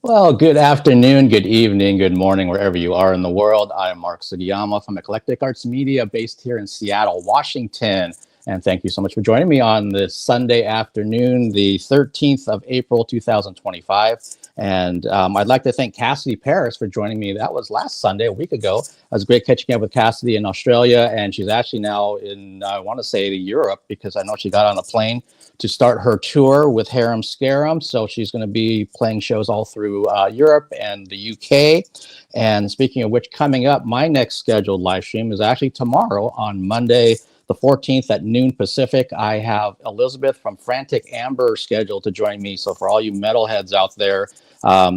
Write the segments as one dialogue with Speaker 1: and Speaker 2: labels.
Speaker 1: Well, good afternoon, good evening, good morning, wherever you are in the world. I'm Mark Sugiyama from Eclectic Arts Media, based here in Seattle, Washington. And thank you so much for joining me on this Sunday afternoon, the 13th of April, 2025. And I'd like to thank Cassidy Paris for joining me. That was last Sunday, a week ago. It was great catching up with Cassidy in Australia. And she's actually now in, I want to say, Europe, because I know she got on a plane to start her tour with Harem Scarum. So she's going to be playing shows all through Europe and the UK. And speaking of which, coming up, my next scheduled live stream is actually tomorrow on Monday, the 14th at noon Pacific. I have Elizabeth from Frantic Amber scheduled to join me. So for all you metalheads out there,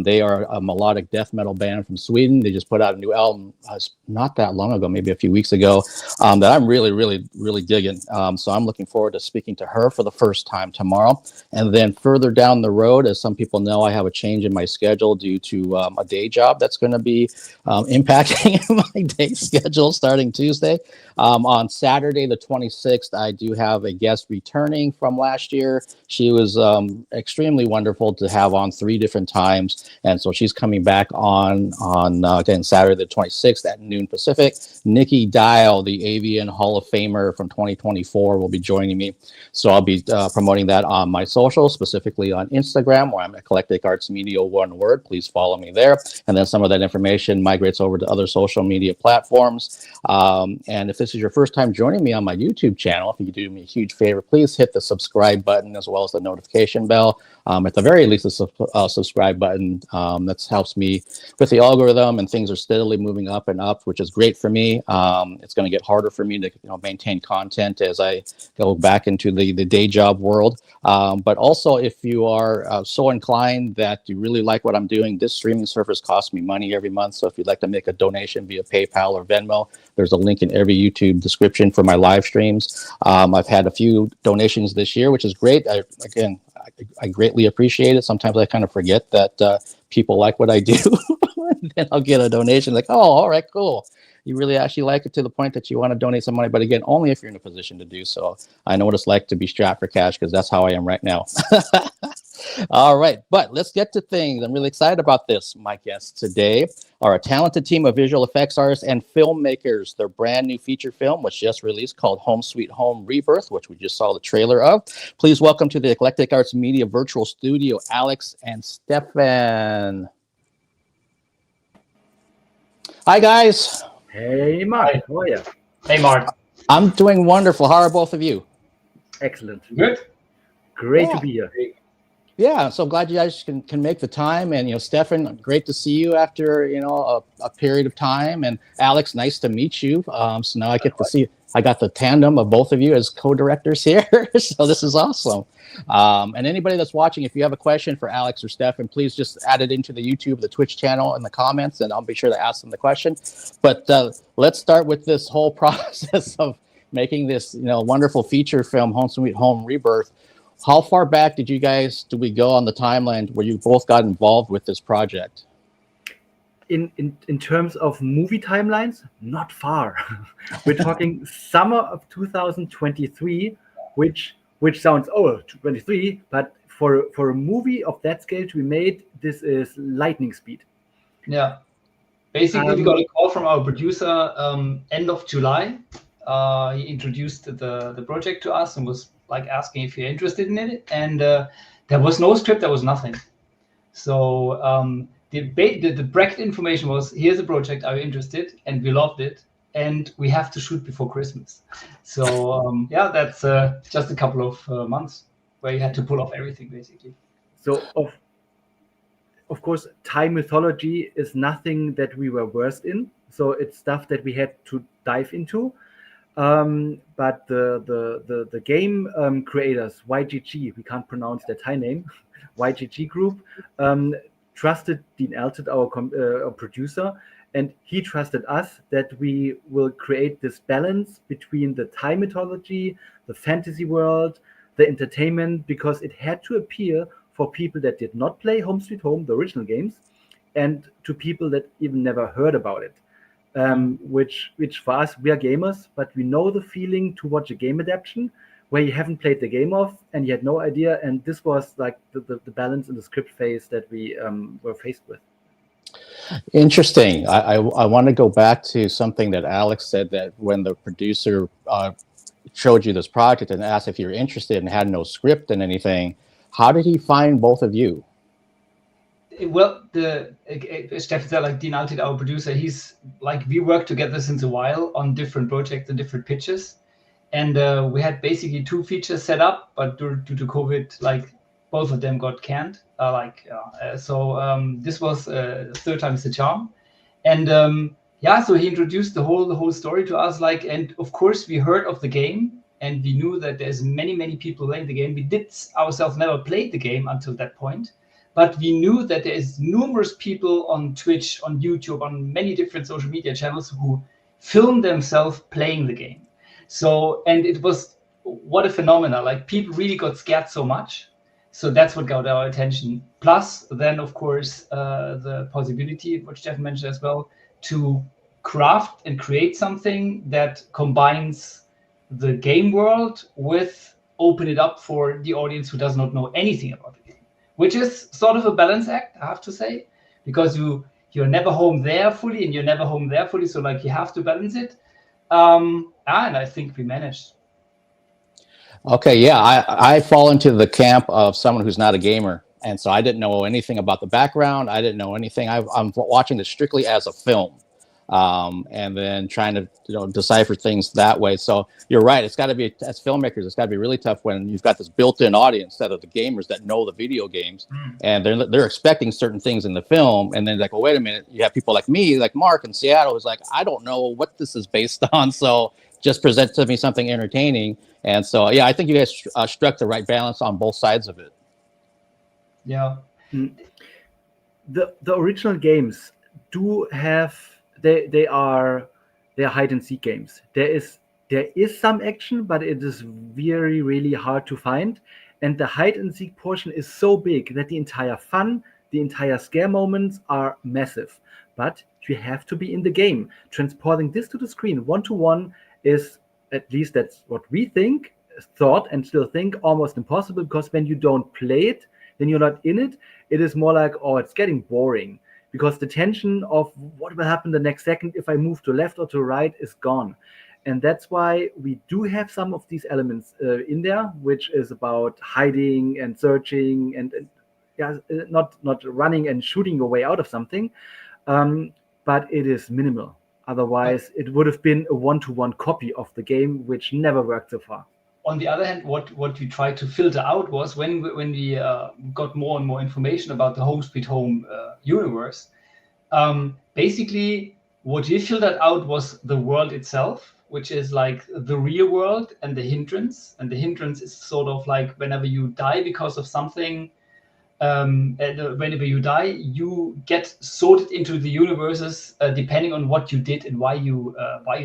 Speaker 1: they are a melodic death metal band from Sweden. They just put out a new album not that long ago, maybe a few weeks ago, that I'm really digging. So I'm looking forward to speaking to her for the first time tomorrow. And then further down the road, as some people know, I have a change in my schedule due to a day job that's going to be impacting my day schedule starting Tuesday. On Saturday, the 26th, I do have a guest returning from last year. She was extremely wonderful to have on 3 different times. And so she's coming back on again, Saturday, the 26th at noon Pacific. Nikki Dial, the Avian Hall of Famer from 2024, will be joining me. So I'll be promoting that on my social, specifically on Instagram, where I'm Eclectic Arts Media, one word. Please follow me there. And then some of that information migrates over to other social media platforms. And if this is your first time joining me on my YouTube channel, if you could do me a huge favor, please hit the subscribe button as well as the notification bell. At the very least, the subscribe button. That helps me with the algorithm, and things are steadily moving up and up, which is great for me. It's going to get harder for me to maintain content as I go back into the day job world. But also, if you are so inclined that you really like what I'm doing, this streaming service costs me money every month. So if you'd like to make a donation via PayPal or Venmo, there's a link in every YouTube description for my live streams. I've had a few donations this year, which is great. I greatly appreciate it. Sometimes I kind of forget that people like what I do. Then I'll get a donation like, oh, all right, cool. You really actually like it to the point that you want to donate some money. But again, only if you're in a position to do so. I know what it's like to be strapped for cash, because that's how I am right now. All right, but let's get to things. I'm really excited about this. My guests today are a talented team of visual effects artists and filmmakers. Their brand new feature film was just released called Home Sweet Home Rebirth, which we just saw the trailer of. Please welcome to the Eclectic Arts Media virtual studio, Alex and Steffen. Hi, guys.
Speaker 2: Hey, Mark. Hi. How are you?
Speaker 3: Hey, Mark.
Speaker 1: I'm doing wonderful. How are both of you?
Speaker 2: Excellent.
Speaker 3: Good.
Speaker 2: Great to be here.
Speaker 1: Yeah, so glad you guys can make the time. And, Steffen, great to see you after, a period of time. And Alex, nice to meet you. So now I get to see, I got the tandem of both of you as co-directors here. So this is awesome. And anybody that's watching, if you have a question for Alex or Steffen, please just add it into the YouTube, the Twitch channel in the comments, and I'll be sure to ask them the question. But let's start with this whole process of making this, wonderful feature film, Home Sweet Home Rebirth. How far back do we go on the timeline where you both got involved with this project?
Speaker 2: In terms of movie timelines, not far. We're talking summer of 2023, which sounds 23, but for a movie of that scale to be made, this is lightning speed.
Speaker 3: Yeah. Basically, we got a call from our producer end of July. He introduced the project to us and was asking if you're interested in it, and there was no script, there was nothing. So the bracket information was, here's a project, are you interested? And we loved it, and we have to shoot before Christmas. So that's just a couple of months where you had to pull off everything, basically.
Speaker 2: So of course, Thai mythology is nothing that we were versed in, so it's stuff that we had to dive into. But the game creators, YGG, we can't pronounce their Thai name, YGG Group, trusted Dean Elton, our producer, and he trusted us that we will create this balance between the Thai mythology, the fantasy world, the entertainment, because it had to appeal for people that did not play Home Sweet Home, the original games, and to people that even never heard about it. Which for us, we are gamers, but we know the feeling to watch a game adaptation, where you haven't played the game of and you had no idea. And this was like the balance in the script phase that we were faced with.
Speaker 1: Interesting. I want to go back to something that Alex said, that when the producer showed you this project and asked if you're interested and had no script and anything, how did he find both of you?
Speaker 3: Well, Steffen said, like Dean Alted, our producer, he's like, we worked together since a while on different projects and different pitches. And we had basically 2 features set up, but due to COVID, like both of them got canned. So this was third time's the charm. And yeah, so he introduced the whole story to us, like, and of course we heard of the game and we knew that there's many people playing the game. We did ourselves never played the game until that point, but we knew that there is numerous people on Twitch, on YouTube, on many different social media channels who film themselves playing the game. So, and it was, what a phenomenon, like people really got scared so much. So that's what got our attention. Plus, then, of course, the possibility, which Steffen mentioned as well, to craft and create something that combines the game world with open it up for the audience who does not know anything about the game, which is sort of a balance act, I have to say, because you're never home there fully and you're never home there fully. So like you have to balance it. And I think we managed.
Speaker 1: Okay, yeah, I fall into the camp of someone who's not a gamer, and so I didn't know anything about the background. I didn't know anything. I'm watching this strictly as a film, and then trying to decipher things that way. So you're right. It's got to be, as filmmakers, it's got to be really tough when you've got this built-in audience that are the gamers that know the video games, and they're expecting certain things in the film, and then like, well, wait a minute, you have people like me, like Mark in Seattle, who's like, I don't know what this is based on, so just present to me something entertaining. And so, yeah, I think you guys struck the right balance on both sides of it.
Speaker 3: Yeah.
Speaker 2: The original games do have, they are hide and seek games. There is some action, but it is very, really hard to find. And the hide and seek portion is so big that the entire fun, the entire scare moments are massive. But you have to be in the game. Transporting this to the screen 1-to-1 is, at least that's what we thought and still think, almost impossible, because when you don't play it, then you're not in it. It is more like, oh, it's getting boring, because the tension of what will happen the next second if I move to left or to right is gone. And that's why we do have some of these elements in there, which is about hiding and searching and yeah, not running and shooting your way out of something, but it is minimal. Otherwise, it would have been a 1-to-1 copy of the game, which never worked so far.
Speaker 3: On the other hand, what we tried to filter out was when we got more and more information about the Home Sweet Home universe. Basically, what we filtered out was the world itself, which is like the real world, and the hindrance. And the hindrance is sort of like whenever you die because of something. And whenever you die, you get sorted into the universes depending on what you did and why you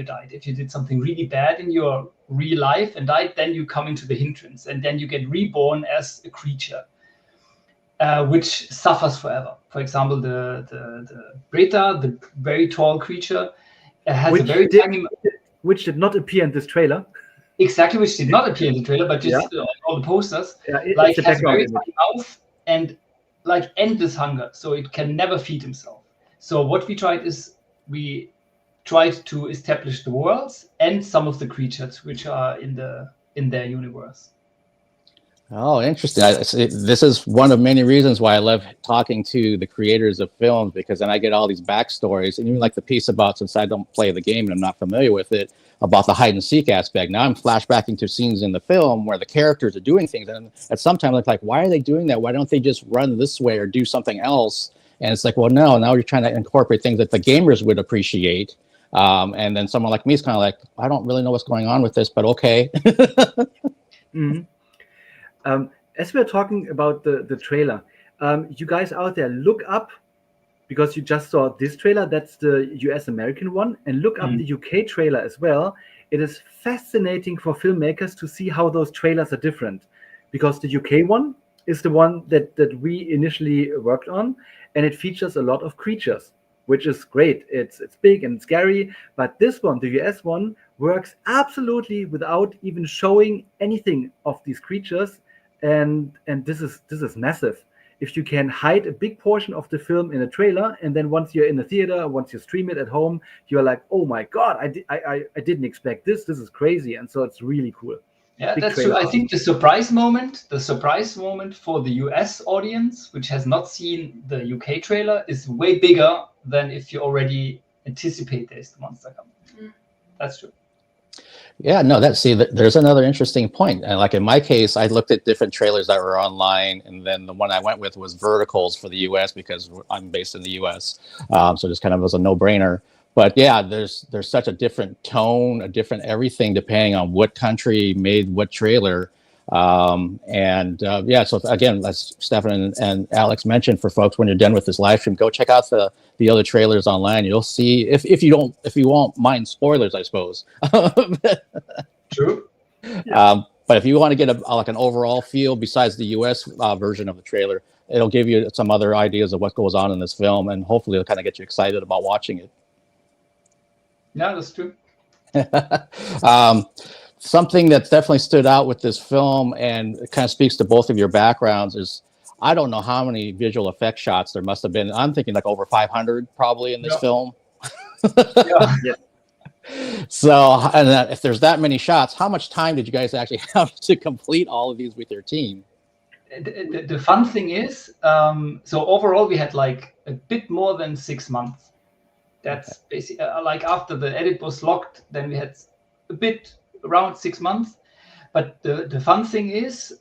Speaker 3: died. If you did something really bad in your real life and died, then you come into the hindrance, and then you get reborn as a creature, which suffers forever. For example, the Breta, the very tall creature, has a very tiny,
Speaker 2: which did not appear in this trailer.
Speaker 3: Exactly, which did not appear in the trailer, but just on all the posters. Like has a very tiny mouth and like endless hunger, so it can never feed himself. So what we tried is we tried to establish the worlds and some of the creatures which are in their universe.
Speaker 1: Oh, interesting. This is one of many reasons why I love talking to the creators of films, because then I get all these backstories, and even like the piece about, since I don't play the game and I'm not familiar with it, about the hide and seek aspect. Now I'm flashbacking to scenes in the film where the characters are doing things, and at some time it's like, why are they doing that? Why don't they just run this way or do something else? And it's like, well, no, now you're trying to incorporate things that the gamers would appreciate. And then someone like me is kind of like, I don't really know what's going on with this, but okay.
Speaker 2: As we're talking about the trailer, you guys out there, look up, because you just saw this trailer, that's the US American one, and look up the UK trailer as well. It is fascinating for filmmakers to see how those trailers are different, because the UK one is the one that we initially worked on, and it features a lot of creatures. which is great. It's big and scary, but this one, the US one, works absolutely without even showing anything of these creatures, and this is massive. If you can hide a big portion of the film in a trailer, and then once you're in the theater, once you stream it at home, you're like, oh my god, I didn't expect this. This is crazy, and so it's really cool.
Speaker 3: Yeah,
Speaker 2: Big
Speaker 3: that's
Speaker 2: trailer.
Speaker 3: true. I think the surprise moment for the US audience, which has not seen the UK trailer, is way bigger than if you already anticipate there's the monster coming. That's true.
Speaker 1: Yeah, no, there's another interesting point. And like in my case, I looked at different trailers that were online, and then the one I went with was Verticals for the US because I'm based in the US. So just kind of was a no-brainer. But yeah, there's such a different tone, a different everything depending on what country made what trailer. Yeah, so again, as Steffen and Alex mentioned, for folks, when you're done with this live stream, go check out the other trailers online. You'll see if you won't mind spoilers, I suppose.
Speaker 3: True.
Speaker 1: But if you want to get like an overall feel besides the US version of the trailer, it'll give you some other ideas of what goes on in this film, and hopefully it'll kind of get you excited about watching it.
Speaker 3: Yeah, that's true.
Speaker 1: Something that definitely stood out with this film, and it kind of speaks to both of your backgrounds, is I don't know how many visual effect shots there must have been. I'm thinking like over 500 probably in this film.
Speaker 3: Yeah.
Speaker 1: So, and if there's that many shots, how much time did you guys actually have to complete all of these with your team?
Speaker 3: The fun thing is, so overall we had like a bit more than 6 months. That's basically like after the edit was locked, then we had a bit around 6 months. But the fun thing is,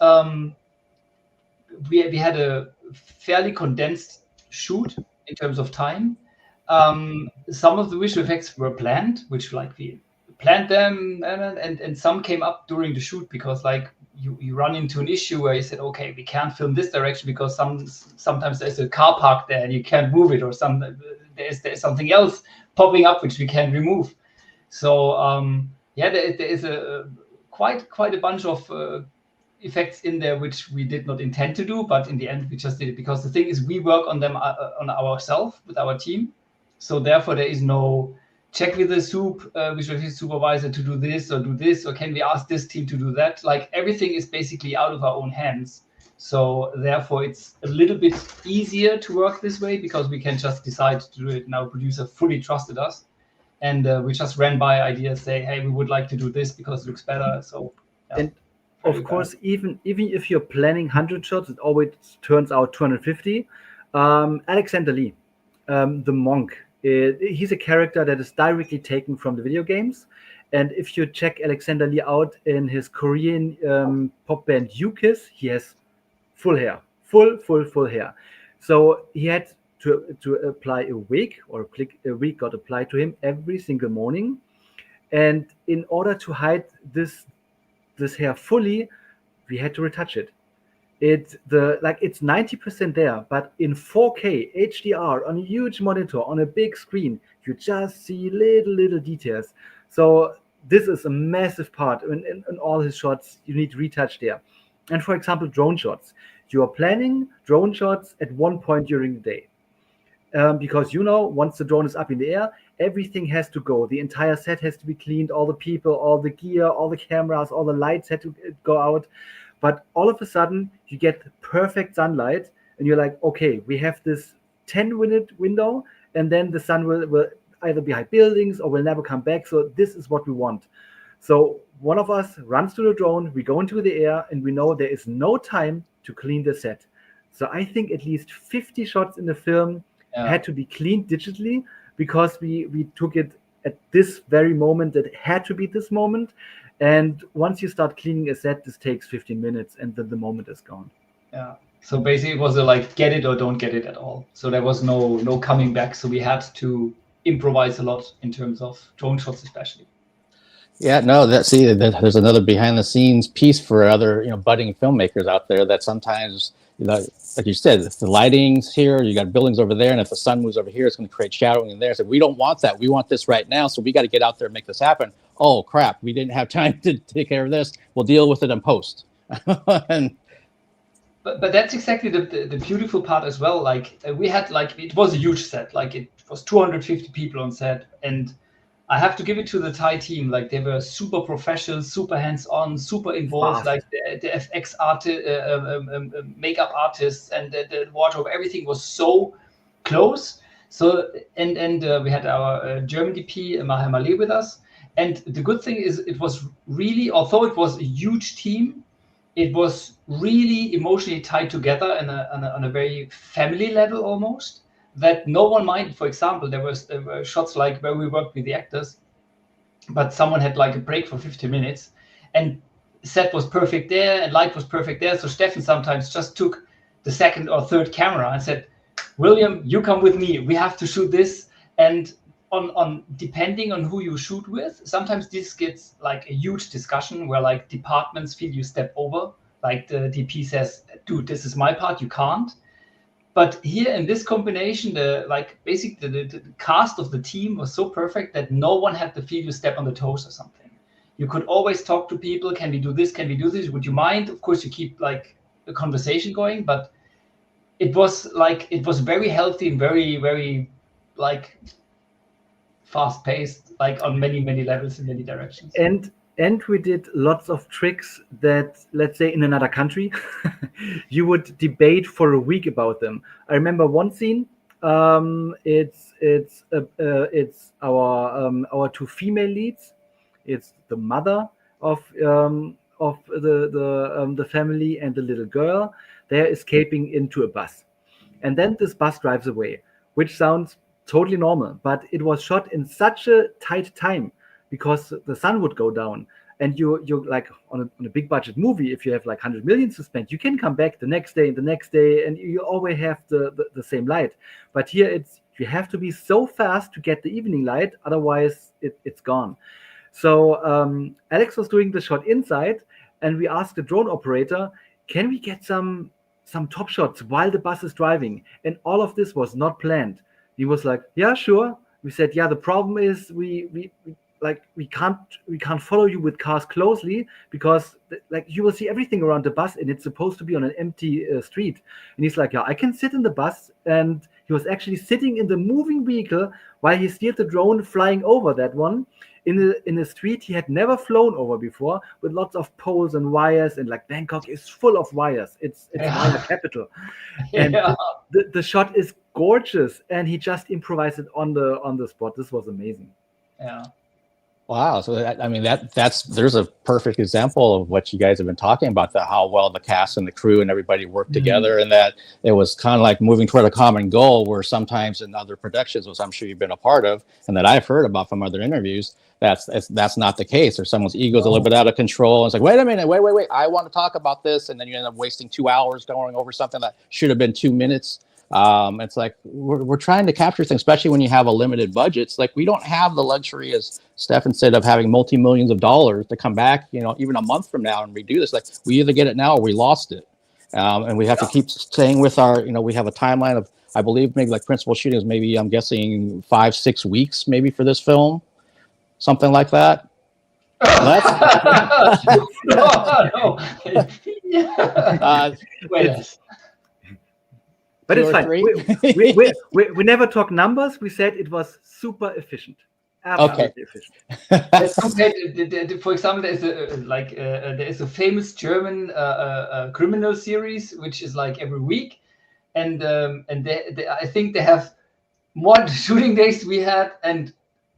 Speaker 3: we had a fairly condensed shoot in terms of time. Some of the visual effects were planned, which like we planned them, and some came up during the shoot because like you run into an issue where you said, okay, we can't film this direction because sometimes there's a car park there and you can't move it, or there's something else popping up which we can remove. So there is a quite a bunch of effects in there which we did not intend to do, but in the end we just did it because the thing is we work on them on ourselves with our team. So therefore there is no check with the visual effects supervisor to do this, or can we ask this team to do that? Like everything is basically out of our own hands. So therefore it's a little bit easier to work this way because we can just decide to do it. And our producer fully trusted us. And we just ran by ideas, say, hey, we would like to do this because it looks better. So yeah.
Speaker 2: And of course, even if you're planning 100 shots, it always turns out 250. Alexander Lee, the monk, he's a character that is directly taken from the video games. And if you check Alexander Lee out in his Korean pop band U-Kiss, he has full hair, full hair. So he had to apply a wig, or a wig got applied to him every single morning. And in order to hide this hair fully, we had to retouch it. It's 90% there, but in 4K HDR on a huge monitor on a big screen, you just see little details. So this is a massive part. In all his shots, you need retouch there. And for example, drone shots. You are planning drone shots at one point during the day. Because once the drone is up in the air, everything has to go. The entire set has to be cleaned, all the people, all the gear, all the cameras, all the lights had to go out. But all of a sudden, you get perfect sunlight, and you're like, okay, we have this 10-minute window, and then the sun will either be behind buildings or will never come back. So this is what we want. So one of us runs to the drone, we go into the air, and we know there is no time to clean the set. So I think at least 50 shots in the film had to be cleaned digitally because we took it at this very moment that had to be this moment. And once you start cleaning a set, this takes 15 minutes and then the moment is gone.
Speaker 3: Yeah. So basically it was like get it or don't get it at all. So there was no coming back. So we had to improvise a lot in terms of drone shots especially.
Speaker 1: Yeah, no, there's another behind the scenes piece for other, budding filmmakers out there that sometimes, like you said, if the lighting's here, you got buildings over there, and if the sun moves over here, it's going to create shadowing in there. So we don't want that. We want this right now. So we got to get out there and make this happen. Oh, crap. We didn't have time to take care of this. We'll deal with it in post.
Speaker 3: But that's exactly the beautiful part as well. Like we had like it was a huge set. Like it was 250 people on set, and I have to give it to the Thai team. Like they were super professional, super hands-on, super involved.
Speaker 2: Fast.
Speaker 3: Like the FX artist, makeup artists, and the wardrobe. Everything was so close. So and we had our German DP Maher Maleh with us. And the good thing is, it was really, although it was a huge team, it was really emotionally tied together on a very family level almost, that no one minded. For example, there were shots like where we worked with the actors, but someone had like a break for 50 minutes, and set was perfect there and light was perfect there. So Steffen sometimes just took the second or third camera and said, William, you come with me. We have to shoot this. And on depending on who you shoot with, sometimes this gets like a huge discussion where like departments feel you step over. Like the DP says, dude, this is my part, you can't. But here in this combination, the cast of the team was so perfect that no one had the feel you step on the toes or something. You could always talk to people. Can we do this? Can we do this? Would you mind? Of course, you keep like a conversation going, but it was very healthy and very, very like fast paced, like on many, many levels in many directions.
Speaker 2: And we did lots of tricks that, let's say, in another country, you would debate for a week about them. I remember one scene. It's our two female leads. It's the mother of the family and the little girl. They're escaping into a bus, and then this bus drives away, which sounds totally normal, but it was shot in such a tight time because the sun would go down, and you're like on a big budget movie. If you have like 100 million to spend, you can come back the next day, and you always have the same light. But here you have to be so fast to get the evening light, otherwise it's gone. So Alex was doing the shot inside, and we asked the drone operator, can we get some top shots while the bus is driving? And all of this was not planned. He was like, yeah, sure. We said, yeah, the problem is we can't follow you with cars closely, because like you will see everything around the bus, and it's supposed to be on an empty street. And he's like, yeah, I can sit in the bus. And he was actually sitting in the moving vehicle while he steered the drone flying over that one in a street he had never flown over before, with lots of poles and wires, and like Bangkok is full of wires. It's wire capital. And the shot is gorgeous, and he just improvised it on the spot. This was amazing.
Speaker 3: Yeah.
Speaker 1: Wow. So there's a perfect example of what you guys have been talking about, how well the cast and the crew and everybody worked together, and that it was kind of like moving toward a common goal, where sometimes in other productions, which I'm sure you've been a part of and that I've heard about from other interviews, that's not the case, or someone's ego is a little bit out of control. It's like, wait a minute, wait, I want to talk about this. And then you end up wasting 2 hours going over something that should have been 2 minutes. It's like we're trying to capture things, especially when you have a limited budget. It's like we don't have the luxury, as Steffen said, of having multi-millions of dollars to come back, even a month from now and redo this. Like, we either get it now or we lost it. And we have to keep staying with our, we have a timeline of, I believe, maybe like principal shooting is maybe, I'm guessing 5-6 weeks maybe for this film, something like that.
Speaker 3: No.
Speaker 2: But it's fine. We never talk numbers. We said it was super efficient. Absolutely efficient.
Speaker 3: Let's compare. For example, there is a famous German criminal series which is like every week, and I think they have more shooting days we had and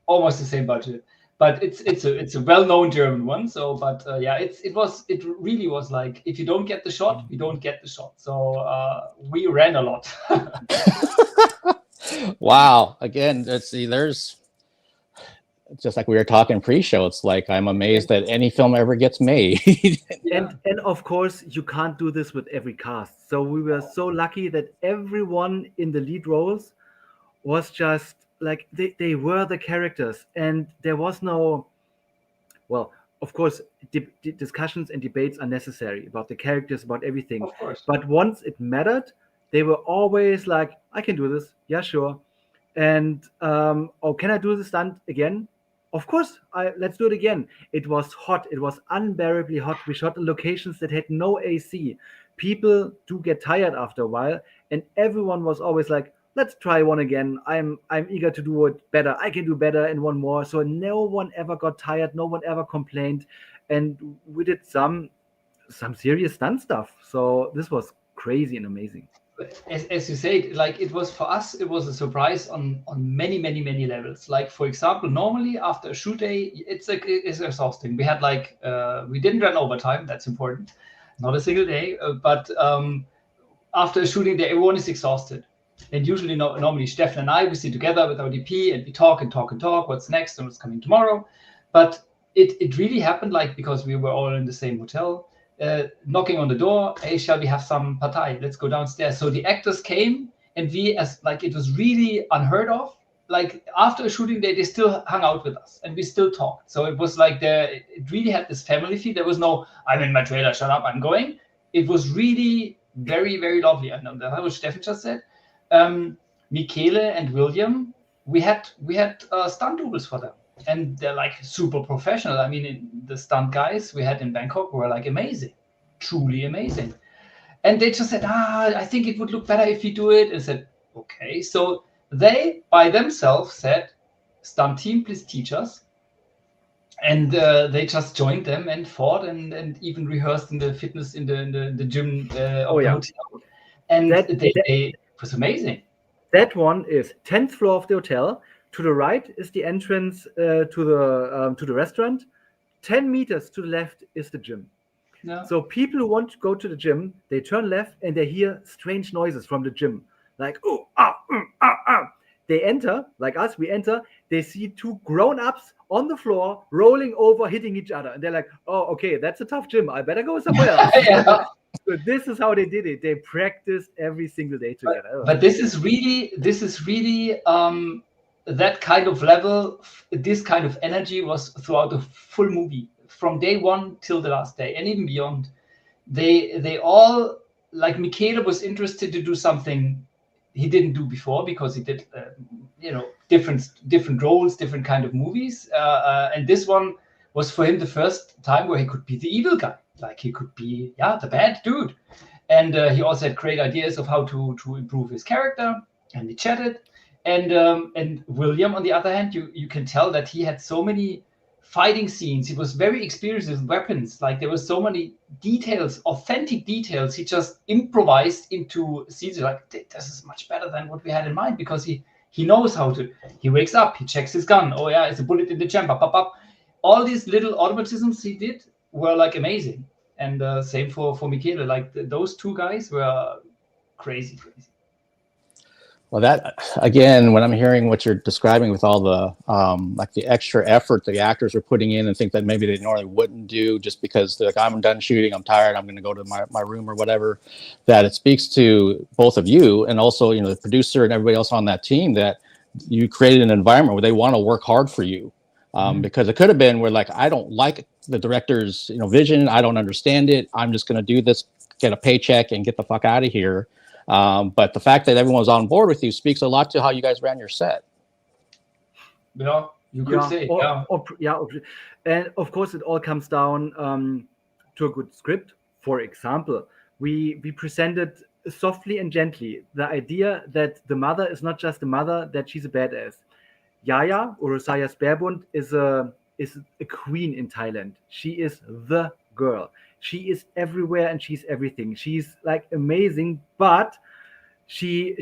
Speaker 3: almost the same budget. But it's a well-known German one. So, but it really was like, if you don't get the shot, you don't get the shot. So we ran a lot.
Speaker 1: Wow. Again, there's just like we were talking pre-show. It's like, I'm amazed that any film ever gets made.
Speaker 2: And of course, you can't do this with every cast. So we were so lucky that everyone in the lead roles was just like they were the characters, and there was no, well, of course, discussions and debates are necessary about the characters, about everything.
Speaker 3: Of course.
Speaker 2: But once it mattered, they were always like, I can do this. Yeah, sure. And can I do the stunt again? Of course, let's do it again. It was hot. It was unbearably hot. We shot in locations that had no AC. people do get tired after a while, and everyone was always like, let's try one again. I'm eager to do it better. I can do better and one more. So no one ever got tired. No one ever complained. And we did some serious stunt stuff. So this was crazy and amazing.
Speaker 3: As you said, like it was for us, it was a surprise on many levels. Like for example, normally after a shoot day, it's exhausting. We had like we didn't run overtime. That's important. Not a single day. But after a shooting day, everyone is exhausted. And usually, normally, Steffen and I, we sit together with our DP and we talk and talk and talk. What's next and what's coming tomorrow? But it really happened, like, because we were all in the same hotel, knocking on the door. Hey, shall we have some partai? Let's go downstairs. So the actors came, and we, as like, it was really unheard of. Like after a shooting day, they still hung out with us and we still talked. So it was like it really had this family feel. There was no, I'm in my trailer, shut up, I'm going. It was really very lovely. I know that was Steffen just said. Michele and William, we had stunt doubles for them, and they're like super professional. I mean, the stunt guys we had in Bangkok were like amazing, truly amazing. And they just said, I think it would look better if you do it. And I said, okay. So they by themselves said, stunt team, please teach us. And they just joined them and fought and even rehearsed in the fitness in the gym of the hotel. And it was amazing.
Speaker 2: That one is 10th floor of the hotel. To the right is the entrance to the restaurant. 10 meters to the left is the gym.
Speaker 3: Yeah.
Speaker 2: So people who want to go to the gym, they turn left and they hear strange noises from the gym, like They enter, like us, we enter. They see two grown-ups on the floor rolling over, hitting each other, and they're like, "Oh, okay, that's a tough gym. I better go somewhere else."
Speaker 3: Yeah.
Speaker 2: So this is how they did it. They practiced every single day together.
Speaker 3: But this is really that kind of level. This kind of energy was throughout the full movie, from day one till the last day, and even beyond. They all, like Michele was interested to do something he didn't do before, because he did different roles, different kind of movies, and this one was for him the first time where he could be the evil guy. Like he could be, the bad dude. And he also had great ideas of how to improve his character, and we chatted. And William, on the other hand, you can tell that he had so many fighting scenes. He was very experienced with weapons. Like there were so many details, authentic details. He just improvised into scenes. Like, this is much better than what we had in mind, because he knows how to. He wakes up, he checks his gun. Oh yeah, it's a bullet in the chamber. Pop, pop. All these little automatisms he did were like amazing. And same for Michele. Like those two guys were crazy.
Speaker 1: Well, that again, when I'm hearing what you're describing with all the like the extra effort the actors are putting in, and think that maybe they normally wouldn't do, just because they're like, I'm done shooting, I'm tired, I'm going to go to my room or whatever, that it speaks to both of you and also, the producer and everybody else on that team, that you created an environment where they want to work hard for you. Because it could have been where, like, I don't like the director's vision, I don't understand it, I'm just going to do this, get a paycheck and get the fuck out of here. But the fact that everyone was on board with you speaks a lot to how you guys ran your set.
Speaker 3: Yeah, you could say.
Speaker 2: And of course, it all comes down to a good script. For example, we presented softly and gently the idea that the mother is not just a mother, that she's a badass. Yaya, or Rosaya Sparebund, is a queen in Thailand. She is the girl. She is everywhere and she's everything. She's like amazing, but she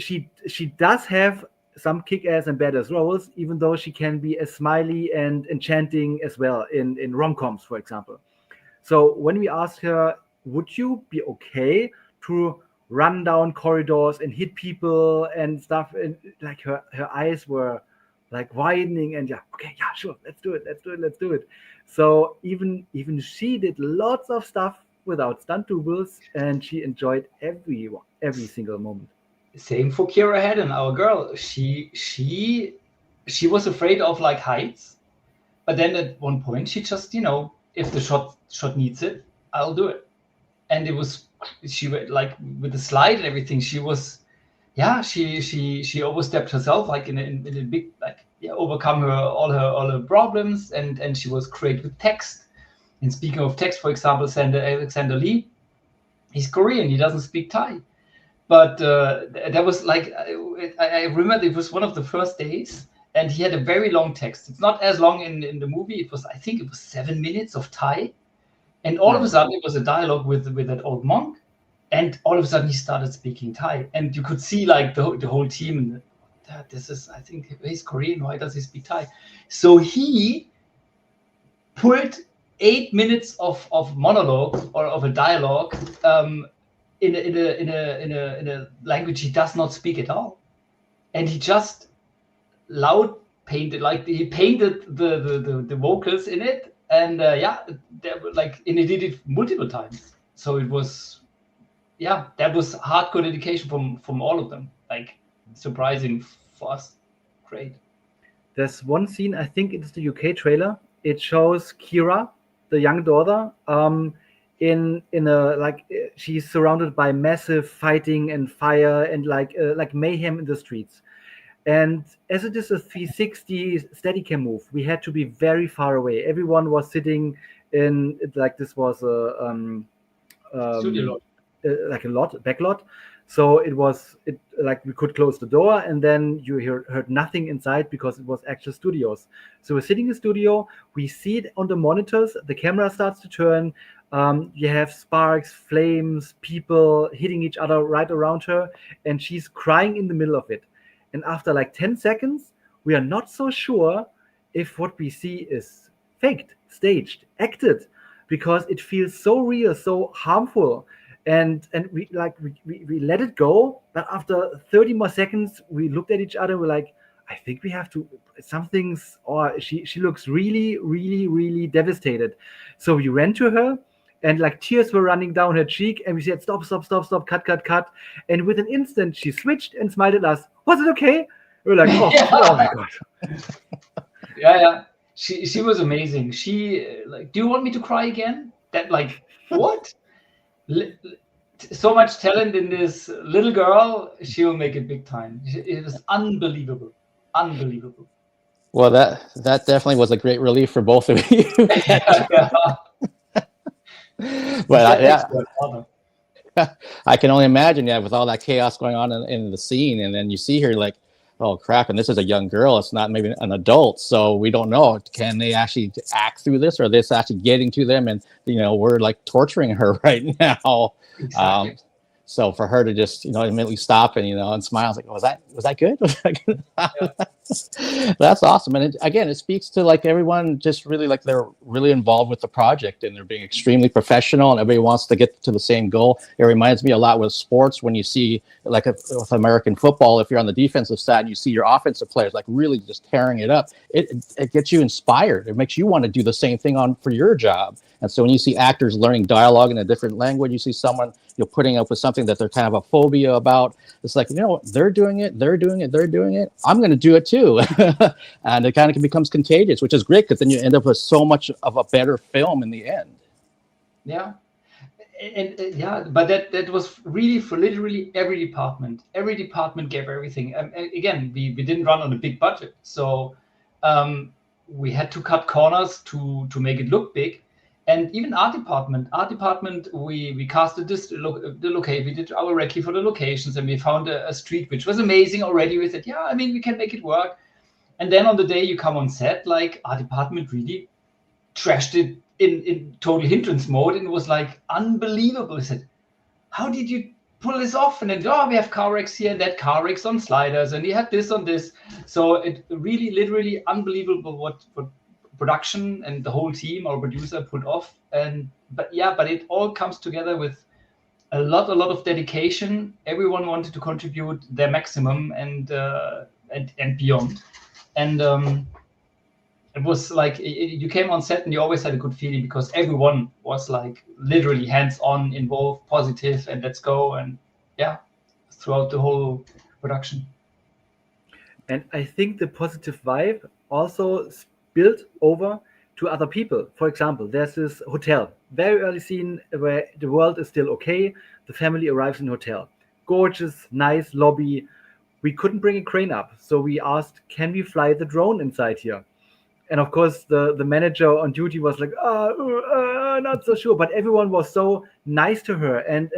Speaker 2: does have some kick-ass and badass roles, even though she can be as smiley and enchanting as well in rom-coms, for example. So when we asked her, would you be okay to run down corridors and hit people and stuff, and like her eyes were like widening, and sure, let's do it. So even she did lots of stuff without stunt doubles, and she enjoyed every single moment.
Speaker 3: Same for Kira Hedden, our girl. She was afraid of like heights, but then at one point she just, if the shot needs it, I'll do it. And she like with the slide and everything, she was, she overstepped herself, like in a big, overcome all her problems, and she was great with text. And speaking of text, for example, Alexander Lee, he's Korean. He doesn't speak Thai. But that was like, I remember it was one of the first days, and he had a very long text. It's not as long in the movie. It was, I think it was 7 minutes of Thai. And all of a sudden it was a dialogue with that old monk. And all of a sudden he started speaking Thai. And you could see like the whole team, this is, I think he's Korean. Why does he speak Thai? So he pulled 8 minutes of monologue or of a dialogue in a language he does not speak at all, and he just loud painted, like he painted the vocals in it, and and he did it multiple times. So it was, that was hardcore dedication from all of them. Like surprising for us, great.
Speaker 2: There's one scene, I think it's the UK trailer. It shows Kira, the young daughter, in a like she's surrounded by massive fighting and fire and like mayhem in the streets. And as it is a 360 Steadicam move, we had to be very far away. Everyone was sitting in like this was
Speaker 3: Studio lot.
Speaker 2: like a back lot. So it like we could close the door, and then you heard nothing inside because it was actual studios. So we're sitting in the studio, we see it on the monitors, the camera starts to turn, you have sparks, flames, people hitting each other right around her, and she's crying in the middle of it. And after like 10 seconds, we are not so sure if what we see is faked, staged, acted, because it feels so real, so harmful. And we let it go, but after 30 more seconds we looked at each other, we're like, I think we have to, something's, or she looks really, really, really devastated. So we ran to her, and like tears were running down her cheek, and we said, stop, cut. And with an instant she switched and smiled at us. Was it okay? We're like, oh my god.
Speaker 3: Yeah, she was amazing. She like, do you want me to cry again? That like, what? So much talent in this little girl. She will make it big time. It was unbelievable.
Speaker 1: Well, that definitely was a great relief for both of you. But I can only imagine, with all that chaos going on in the scene, and then you see her like, oh crap, and this is a young girl, it's not maybe an adult, so we don't know, can they actually act through this, or this actually getting to them, and we're like torturing her right now.
Speaker 3: Exactly.
Speaker 1: So for her to just immediately stop and smile, I was like, was that good? That's awesome. And it speaks to like everyone just really like they're really involved with the project, and they're being extremely professional, and everybody wants to get to the same goal. It reminds me a lot with sports, when you see like with American football, if you're on the defensive side, you see your offensive players like really just tearing it up. It gets you inspired. It makes you want to do the same thing for your job. And so when you see actors learning dialogue in a different language, you see someone putting up with something that they're kind of a phobia about. It's like, they're doing it. I'm going to do it too. And it kind of becomes contagious, which is great, because then you end up with so much of a better film in the end.
Speaker 3: Yeah. And but that was really for literally every department. Every department gave everything. And again, we didn't run on a big budget. So we had to cut corners to make it look big. And even art department, we casted the location. We did our recce for the locations, and we found a street which was amazing already. We said, we can make it work. And then on the day you come on set, like art department really trashed it in total hindrance mode, and it was like unbelievable. I said, how did you pull this off? And then we have car wrecks here, and that car wrecks on sliders, and we had this on this. So it really, literally unbelievable what production and the whole team, our producer, put off. But it all comes together with a lot of dedication. Everyone wanted to contribute their maximum and beyond. And it was like you came on set and you always had a good feeling, because everyone was like literally hands-on, involved, positive, and let's go. And throughout the whole production.
Speaker 2: And I think the positive vibe also spilled over to other people. For example, there's this hotel, very early scene where the world is still okay. The family arrives in hotel. Gorgeous, nice lobby. We couldn't bring a crane up, so we asked, can we fly the drone inside here? And of course, the manager on duty was like, not so sure. But everyone was so nice to her, and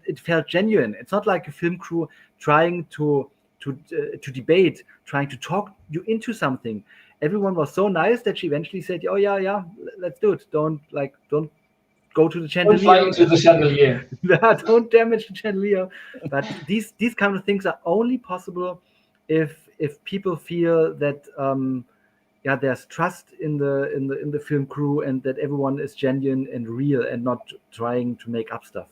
Speaker 2: it felt genuine. It's not like a film crew trying to debate, trying to talk you into something. Everyone was so nice that she eventually said, "Oh yeah, let's do it. Don't go to the
Speaker 3: Don't fly
Speaker 2: chandelier.
Speaker 3: into the chandelier.
Speaker 2: Don't damage the chandelier." But these kind of things are only possible if people feel that there's trust in the film crew, and that everyone is genuine and real and not trying to make up stuff.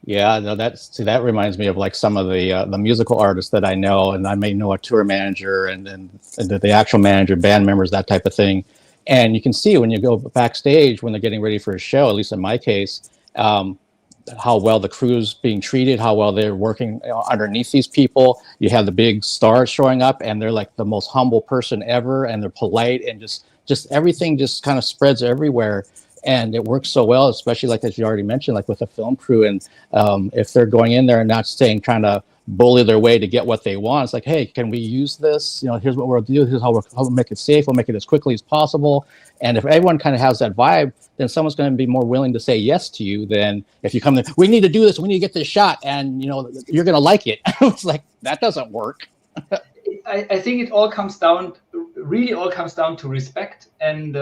Speaker 1: Yeah, no, that reminds me of like some of the musical artists that I know, and I may know a tour manager and the actual manager, band members, that type of thing. And you can see when you go backstage when they're getting ready for a show, at least in my case, how well the crew's being treated, how well they're working underneath these people. You have the big stars showing up, and they're like the most humble person ever, and they're polite, and just everything just kind of spreads everywhere. And it works so well, especially like as you already mentioned, like with a film crew. And if they're going in there and not trying to bully their way to get what they want, it's like, hey, can we use this? Here's what we'll do. Here's how we'll make it safe. We'll make it as quickly as possible. And if everyone kind of has that vibe, then someone's going to be more willing to say yes to you than if you come there, we need to do this, we need to get this shot, and you're going to like it. It's like, that doesn't work.
Speaker 3: I think it all comes down to respect and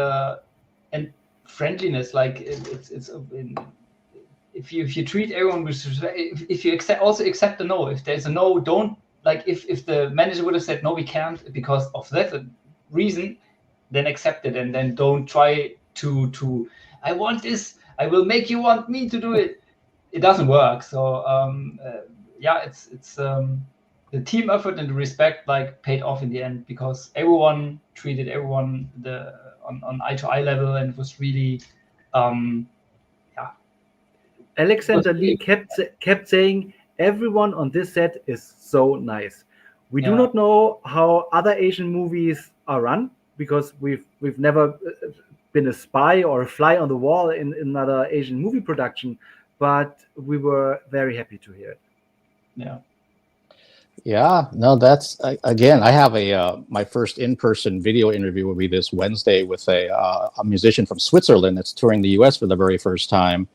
Speaker 3: friendliness. Like it's if you treat everyone with respect, if you accept the no. If there's a no, don't, like, if the manager would have said no, we can't because of that reason, then accept it, and then don't try to I want this, I will make you want me to do it. It doesn't work. So it's the team effort and the respect like paid off in the end, because everyone treated everyone on eye-to-eye level, and it was really
Speaker 2: Alexander Lee kept saying, everyone on this set is so nice. We do not know how other Asian movies are run, because we've never been a spy or a fly on the wall in another Asian movie production, but we were very happy to hear it.
Speaker 1: Yeah, no, that's again, I have my first in-person video interview will be this Wednesday with a musician from Switzerland that's touring the US for the very first time.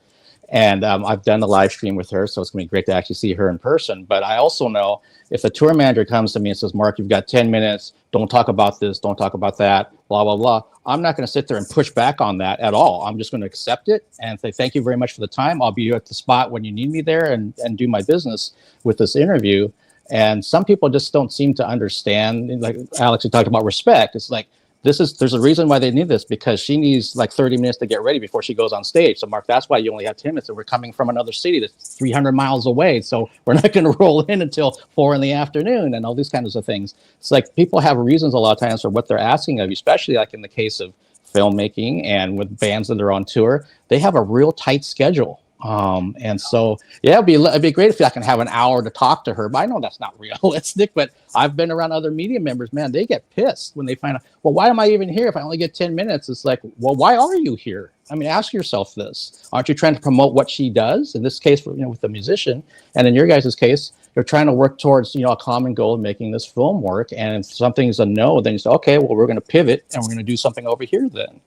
Speaker 1: And I've done the live stream with her, so it's going to be great to actually see her in person. But I also know if the tour manager comes to me and says, Mark, you've got 10 minutes, don't talk about this, don't talk about that, blah, blah, blah. I'm not going to sit there and push back on that at all. I'm just going to accept it and say, thank you very much for the time. I'll be at the spot when you need me there and do my business with this interview. And some people just don't seem to understand. Like Alex, you talked about respect. It's like, there's a reason why they need this, because she needs like 30 minutes to get ready before she goes on stage. So Mark, that's why you only have 10 minutes. And we're coming from another city that's 300 miles away. So we're not going to roll in until 4 p.m. and all these kinds of things. It's like people have reasons a lot of times for what they're asking of you, especially like in the case of filmmaking and with bands that are on tour. They have a real tight schedule. And so, yeah, it'd be great if I can have an hour to talk to her, but I know that's not realistic. But I've been around other media members, man, they get pissed when they find out, well, why am I even here if I only get 10 minutes? It's like, well, why are you here? I mean, ask yourself this. Aren't you trying to promote what she does? In this case, with the musician, and in your guys' case, you're trying to work towards, a common goal of making this film work. And if something's a no, then you say, okay, well, we're going to pivot and we're going to do something over here then.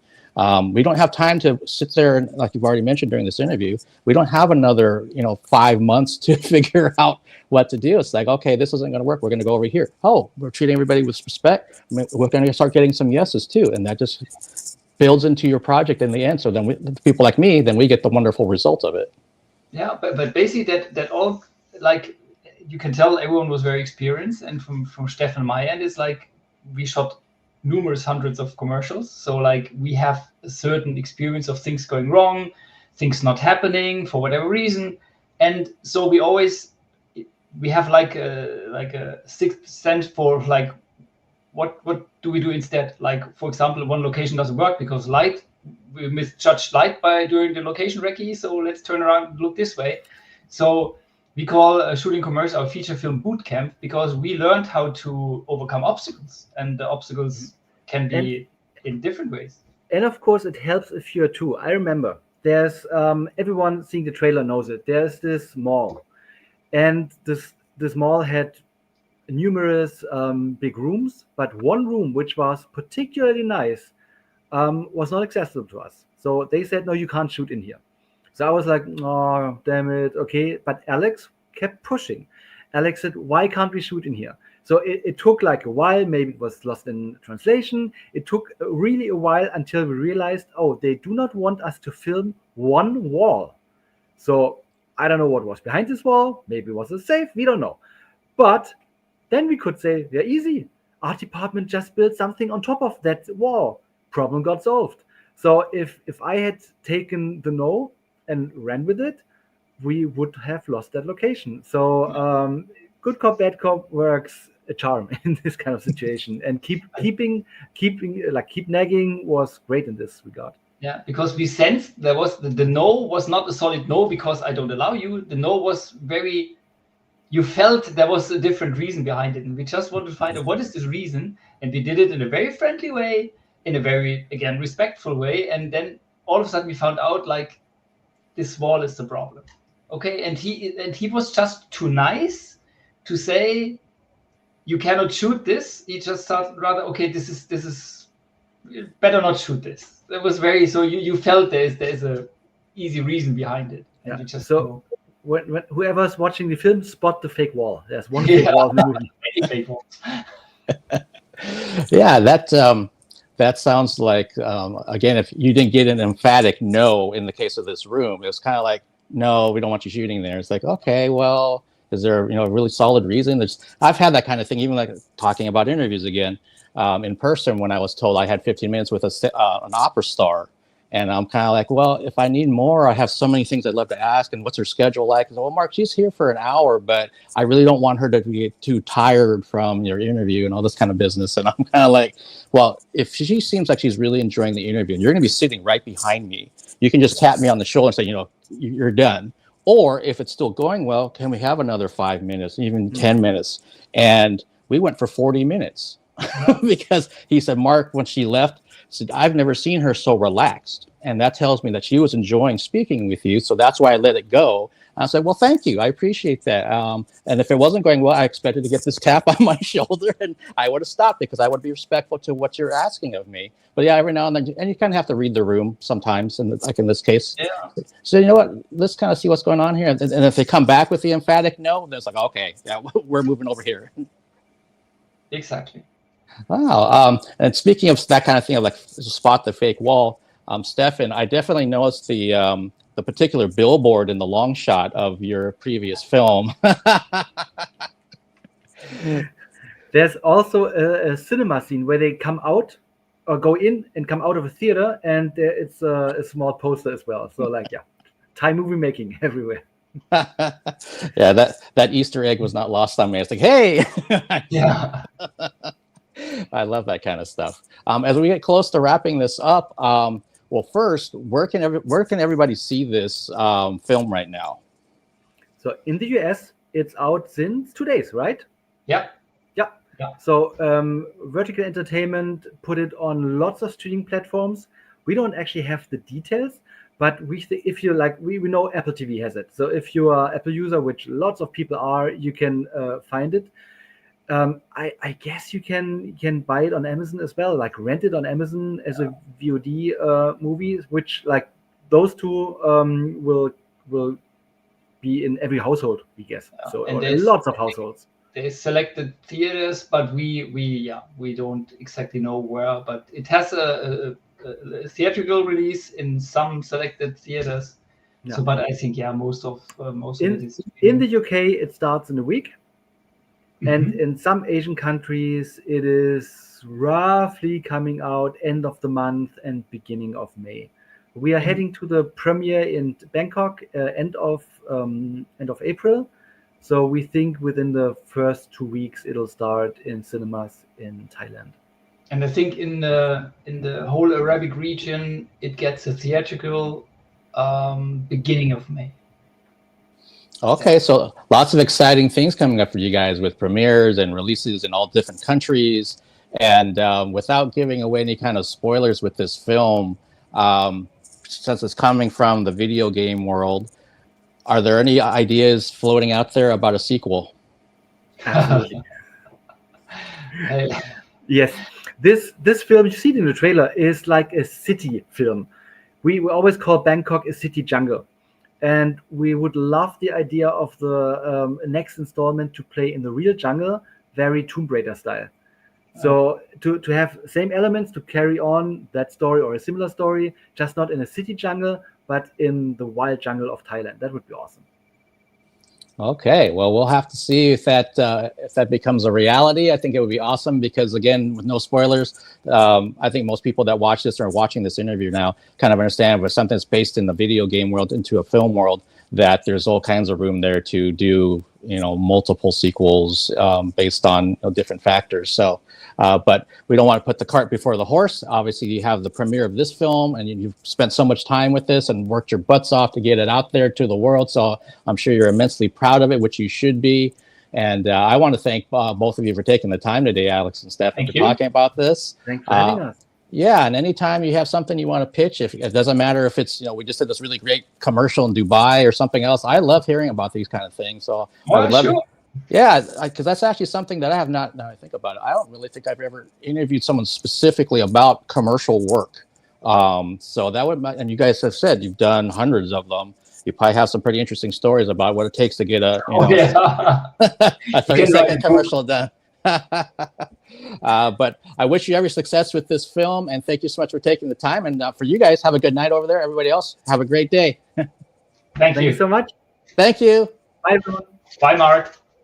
Speaker 1: We don't have time to sit there and, like you've already mentioned during this interview, we don't have another, 5 months to figure out what to do. It's like, okay, this isn't going to work. We're going to go over here. Oh, we're treating everybody with respect. We're going to start getting some yeses too. And that just builds into your project in the end. So then people like me, then we get the wonderful result of it.
Speaker 3: Yeah, but basically that all, like, you can tell everyone was very experienced. And from Steffen and my end, it's like we shot numerous hundreds of commercials, so like we have a certain experience of things going wrong, things not happening for whatever reason, and so we have like a sixth sense for like what do we do instead. Like, for example, one location doesn't work because we misjudged light during the location recce, so let's turn around and look this way. So we call shooting commercial our feature film boot camp, because we learned how to overcome obstacles, and the obstacles can be in different ways. And
Speaker 2: of course, it helps if you're too. I remember there's everyone seeing the trailer knows it. There's this mall, and this mall had numerous big rooms, but one room which was particularly nice was not accessible to us. So they said, no, you can't shoot in here. So I was like, oh, damn it. Okay. But Alex kept pushing. Alex said, why can't we shoot in here? So it took like a while. Maybe it was lost in translation. It took really a while until we realized, oh, they do not want us to film one wall. So I don't know what was behind this wall. Maybe it was a safe. We don't know. But then we could say, yeah, easy. Art department just built something on top of that wall. Problem got solved. So if I had taken the no and ran with it, we would have lost that location. So good cop, bad cop works a charm in this kind of situation. And keep nagging was great in this regard.
Speaker 3: Yeah, because we sensed there was the no was not a solid no because I don't allow you. The no was very, you felt there was a different reason behind it. And we just wanted to find out what is this reason. And we did it in a very friendly way, in a very, again, respectful way. And then all of a sudden we found out like this wall is the problem. Okay. And he was just too nice to say, you cannot shoot this. He just thought rather, okay, this is better not shoot this. It was very, so you felt there's a easy reason behind it. And you just
Speaker 2: so when whoever's watching the film, spot the fake wall. There's one fake wall in the movie.
Speaker 3: Many fake walls.
Speaker 1: Yeah, that sounds like again, if you didn't get an emphatic no in the case of this room, it was kind of like, no, we don't want you shooting there. It's like, okay, well, is there a really solid reason? I've had that kind of thing, even like talking about interviews again in person when I was told I had 15 minutes with an opera star. And I'm kind of like, well, if I need more, I have so many things I'd love to ask. And what's her schedule like? And, well, Mark, she's here for an hour, but I really don't want her to get too tired from your interview and all this kind of business. And I'm kind of like, well, if she seems like she's really enjoying the interview and you're going to be sitting right behind me, you can just tap me on the shoulder and say, you're done. Or if it's still going well, can we have another 5 minutes, even 10 minutes? And we went for 40 minutes because he said, Mark, when she left, said, I've never seen her so relaxed. And that tells me that she was enjoying speaking with you. So that's why I let it go. I said, well, thank you. I appreciate that. And if it wasn't going well, I expected to get this tap on my shoulder and I would have stopped because I would be respectful to what you're asking of me. But yeah, every now and then, and you kind of have to read the room sometimes. And like in this case, so you know what, let's kind of see what's going on here. And if they come back with the emphatic no, then it's like, okay, yeah, we're moving over here.
Speaker 3: Exactly.
Speaker 1: Wow. And speaking of that kind of thing, of like spot the fake wall, Steffen, I definitely noticed the particular billboard in the long shot of your previous film.
Speaker 2: There's also a cinema scene where they come out or go in and come out of a theater, and it's a small poster as well. So like, yeah, Thai movie making everywhere.
Speaker 1: Yeah, that Easter egg was not lost on me. It's like, hey,
Speaker 3: Yeah.
Speaker 1: I love that kind of stuff. As we get close to wrapping this up, well, first, where can everybody see this film right now?
Speaker 2: So in the US, it's out since 2 days, right?
Speaker 3: Yeah.
Speaker 2: So Vertical Entertainment put it on lots of streaming platforms. We don't actually have the details, but if you like, we know Apple TV has it. So if you are Apple user, which lots of people are, you can find it. I guess you can buy it on Amazon as well, like rent it on Amazon as a VOD movie, which like those two will be in every household, we guess. So in lots of households.
Speaker 3: There's selected theaters, but we don't exactly know where. But it has a theatrical release in some selected theaters. Yeah. So, but I think most of it is
Speaker 2: in the UK. It starts in a week. And in some Asian countries, it is roughly coming out end of the month and beginning of May. We are heading to the premiere in Bangkok end of April. So we think within the first 2 weeks it'll start in cinemas in Thailand.
Speaker 3: And I think in the whole Arabic region, it gets a theatrical beginning of May.
Speaker 1: Okay, so lots of exciting things coming up for you guys with premieres and releases in all different countries. And without giving away any kind of spoilers with this film, since it's coming from the video game world, are there any ideas floating out there about a sequel?
Speaker 2: Absolutely. Yes. This film, you see it in the trailer, is like a city film. we always call Bangkok a city jungle. And we would love the idea of the next installment to play in the real jungle, very Tomb Raider style. So to have same elements to carry on that story or a similar story, just not in a city jungle, but in the wild jungle of Thailand. That would be awesome.
Speaker 1: Okay, well, we'll have to see if that becomes a reality. I think it would be awesome because, again, with no spoilers, I think most people that watch this or are watching this interview now kind of understand if something's based in the video game world into a film world, that there's all kinds of room there to do, multiple sequels based on different factors. So, but we don't want to put the cart before the horse. Obviously, you have the premiere of this film, and you've spent so much time with this and worked your butts off to get it out there to the world. So I'm sure you're immensely proud of it, which you should be. And I want to thank both of you for taking the time today, Alex and Steffen, for talking about this.
Speaker 2: Thanks for having us.
Speaker 1: Yeah, and anytime you have something you want to pitch, if it doesn't matter if it's, we just did this really great commercial in Dubai or something else. I love hearing about these kind of things. So I would love it. Yeah, because that's actually something that I have not, now I think about it, I don't really think I've ever interviewed someone specifically about commercial work. So that would, and you guys have said you've done hundreds of them. You probably have some pretty interesting stories about what it takes to get a 30-second commercial done. But I wish you every success with this film, and thank you so much for taking the time. And for you guys, have a good night over there. Everybody else, have a great day.
Speaker 3: Thank you
Speaker 2: so much.
Speaker 1: Thank you.
Speaker 2: Bye, everyone.
Speaker 3: Bye, Mark.